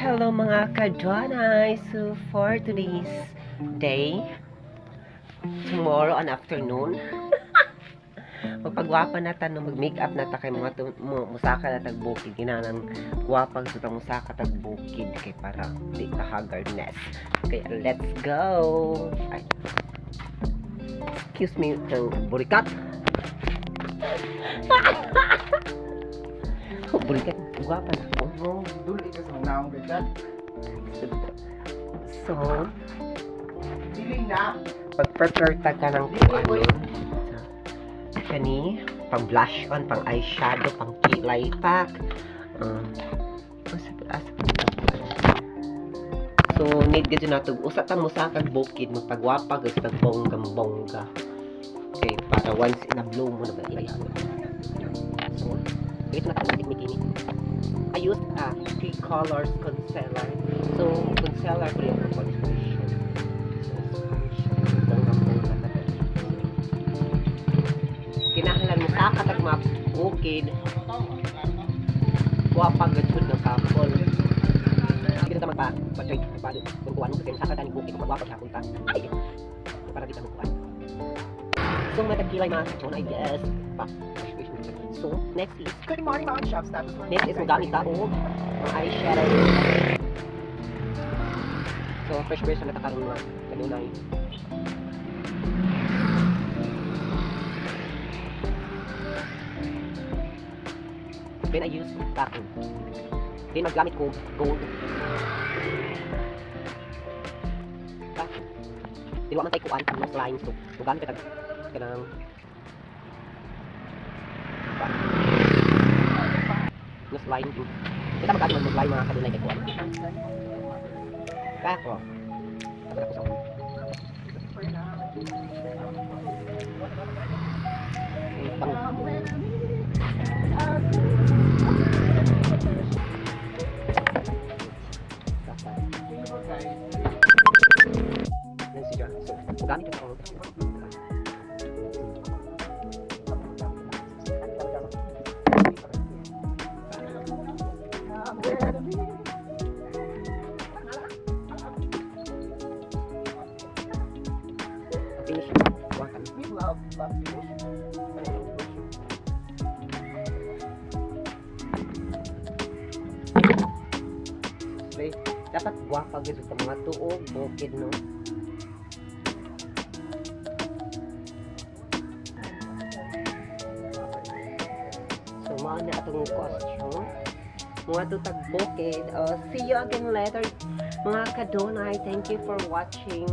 Hello mga kadwanay! So for today's day, tomorrow and afternoon, magpagwapa na ta, no, mag-makeup na ta kay mga musaka na tagbukid, ginanang gwapang sutang musaka tagbukid kay para di ta haggardness. Okay, let's go! Ay, excuse me, ng burikat. Burikat, gwapa na ako. Duli ka sa naong ganyan. So, Diling na. pag-prepare ta ka ng ano, kani, pang blush on, pang eyeshadow, pang kilay pack. So, need ka dyan nato. Usa ta mo sa kag bukid, magpagwapa, gusto bonggang-bongga. Okay, para once in a blue mo na ba ilayan. So, ito na ka ni I used 3 colors concealer. So, concealer ko yung foundation. Kinahanglan mo sa katag mga bukid. Wapag gud ng kapol. Hindi na magpa-try kung kuwan mo kasi sa katag bukid magwapag sa punta. Ay! Para di ka magkuwan. So, matagkilay mga kachon, I guess. So, next is Good morning mga shop status. next is magamit ako ng eyeshadow. So, fresh version na takaroon mga kanunay. Then I use backing. Then magamit ko gold. Backing. Di man tayo kuan ang nose lines to. Magamit ka kanang nose line to. Kita magamit ng nose line mga kanunay kay kuan. Kako. Sabi ko sa gamit ko finish wakan dapat guwapa gid sa mga tuog bukid no. So mao na atong costume mga tutag bukid. See you again later mga kadonay. Thank you for watching.